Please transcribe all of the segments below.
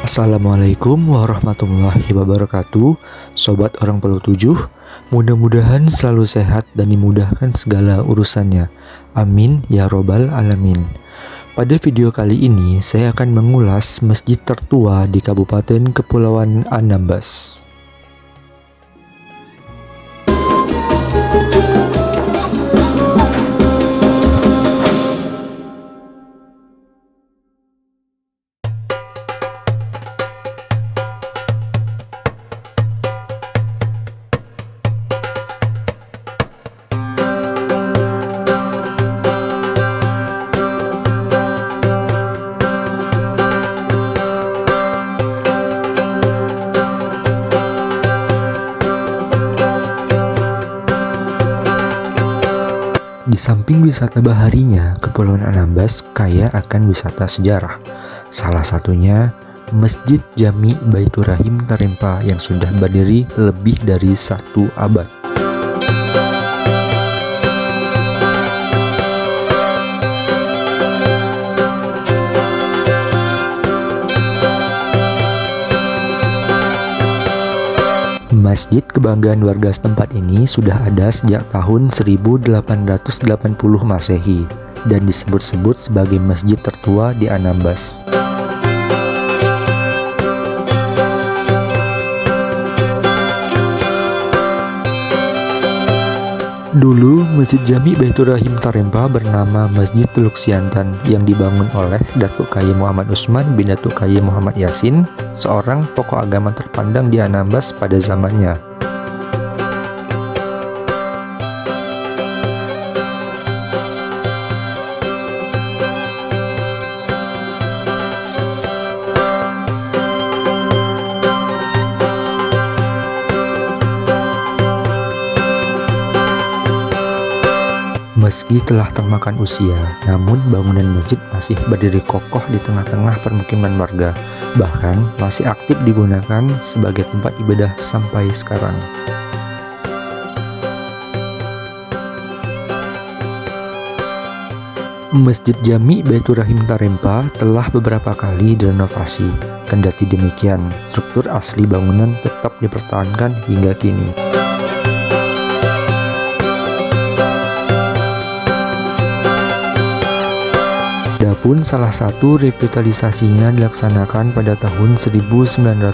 Assalamualaikum warahmatullahi wabarakatuh. Sobat Orang Perlu 7, mudah-mudahan selalu sehat dan dimudahkan segala urusannya. Amin ya robbal alamin. Pada video kali ini saya akan mengulas masjid tertua di Kabupaten Kepulauan Anambas. Di samping wisata baharinya, Kepulauan Anambas kaya akan wisata sejarah. Salah satunya Masjid Jami Baitur Rahim Tarempa yang sudah berdiri lebih dari 1 abad. Masjid kebanggaan warga setempat ini sudah ada sejak tahun 1880 Masehi dan disebut-sebut sebagai masjid tertua di Anambas. Dulu Masjid Jami Baitur Rahim Tarempa bernama Masjid Teluk Siantan yang dibangun oleh Datuk Kyai Muhammad Usman bin Datuk Kyai Muhammad Yasin, seorang tokoh agama terpandang di Anambas pada zamannya. Meski telah termakan usia, namun bangunan masjid masih berdiri kokoh di tengah-tengah permukiman warga, bahkan masih aktif digunakan sebagai tempat ibadah sampai sekarang. Masjid Jami Baitur Rahim Tarempa telah beberapa kali direnovasi. Kendati demikian, struktur asli bangunan tetap dipertahankan hingga kini. Adapun salah satu revitalisasinya dilaksanakan pada tahun 1920.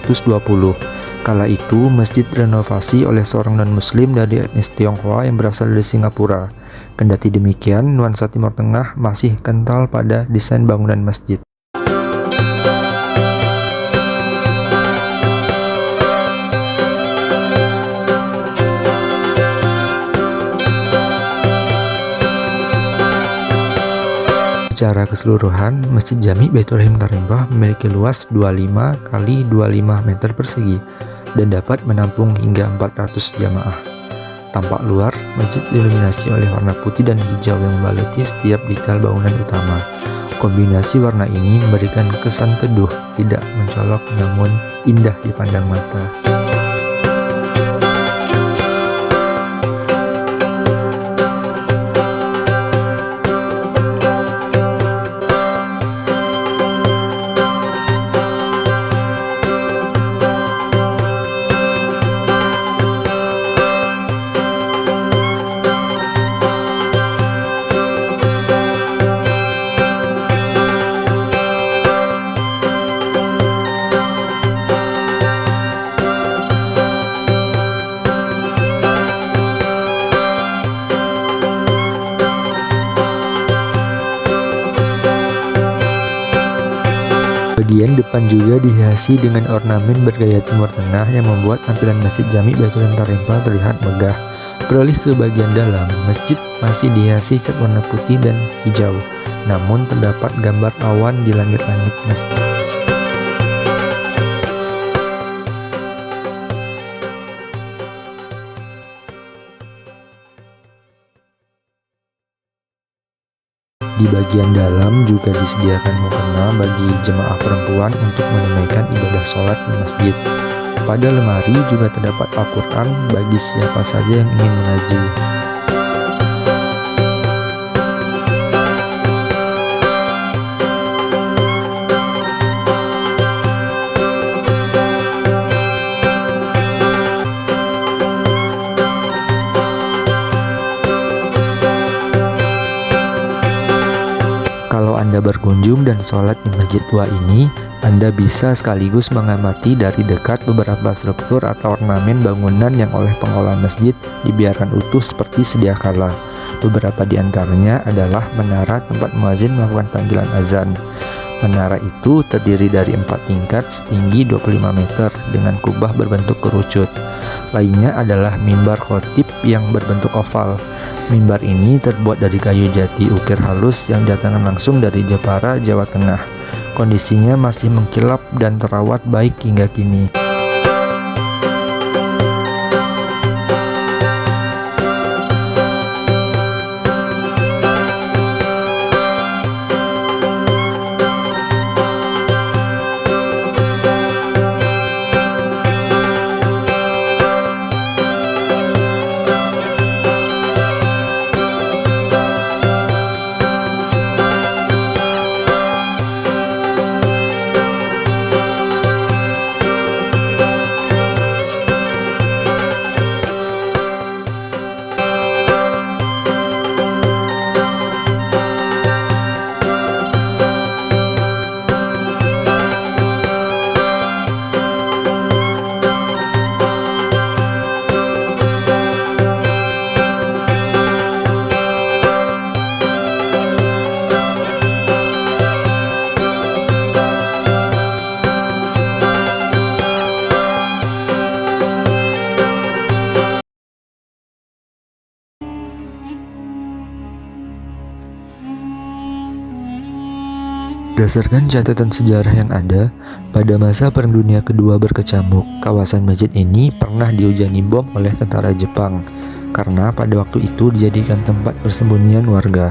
Kala itu masjid direnovasi oleh seorang non-muslim dari etnis Tionghoa yang berasal dari Singapura. Kendati demikian, nuansa Timur Tengah masih kental pada desain bangunan masjid. Secara keseluruhan, Masjid Jami Baitur Rahim Tarempa memiliki luas 25 x 25 meter persegi dan dapat menampung hingga 400 jamaah. Tampak luar, masjid diiluminasi oleh warna putih dan hijau yang membaluti setiap detail bangunan utama. Kombinasi warna ini memberikan kesan teduh, tidak mencolok namun indah dipandang mata. Bagian depan juga dihiasi dengan ornamen bergaya Timur Tengah yang membuat tampilan Masjid Jami Baitur Rahim Tarempa terlihat megah. Beralih ke bagian dalam, masjid masih dihiasi cat warna putih dan hijau, namun terdapat gambar awan di langit-langit masjid. Di bagian dalam juga disediakan mukena bagi jemaah perempuan untuk menunaikan ibadah sholat di masjid. Pada lemari juga terdapat Al-Quran bagi siapa saja yang ingin mengaji. berkunjung dan sholat di Masjid Tua ini, Anda bisa sekaligus mengamati dari dekat beberapa struktur atau ornamen bangunan yang oleh pengelola masjid dibiarkan utuh seperti sedia kala. Beberapa di antaranya adalah menara tempat muazin melakukan panggilan azan. Menara itu terdiri dari 4 tingkat setinggi 25 meter dengan kubah berbentuk kerucut. Lainnya adalah mimbar khotib yang berbentuk oval. Mimbar ini terbuat dari kayu jati ukir halus yang datangkan langsung dari Jepara, Jawa Tengah. Kondisinya masih mengkilap dan terawat baik hingga kini. Berdasarkan catatan sejarah yang ada, pada masa Perang Dunia Kedua berkecamuk, kawasan masjid ini pernah dihujani bom oleh tentara Jepang karena pada waktu itu dijadikan tempat persembunyian warga.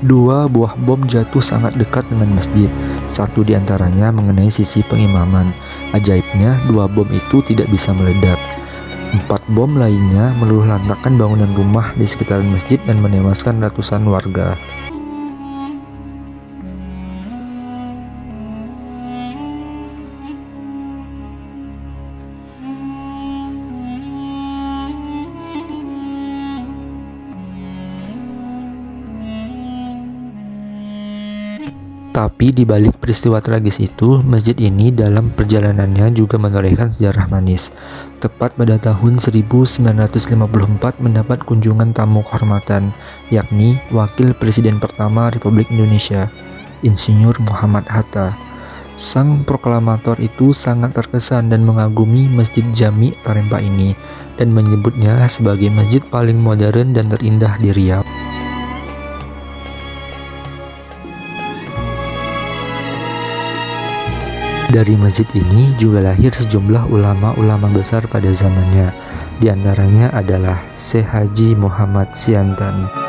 2 buah bom jatuh sangat dekat dengan masjid, satu diantaranya mengenai sisi pengimaman. Ajaibnya, 2 bom itu tidak bisa meledak. 4 bom lainnya meluluh lantakkan bangunan rumah di sekitaran masjid dan menewaskan ratusan warga. Tapi di balik peristiwa tragis itu, masjid ini dalam perjalanannya juga menorehkan sejarah manis. Tepat pada tahun 1954 mendapat kunjungan tamu kehormatan, yakni Wakil Presiden pertama Republik Indonesia, Insinyur Muhammad Hatta. Sang proklamator itu sangat terkesan dan mengagumi Masjid Jami Tarempa ini, dan menyebutnya sebagai masjid paling modern dan terindah di Riau. Dari masjid ini juga lahir sejumlah ulama-ulama besar pada zamannya. Di antaranya adalah Syekh Haji Muhammad Siantan.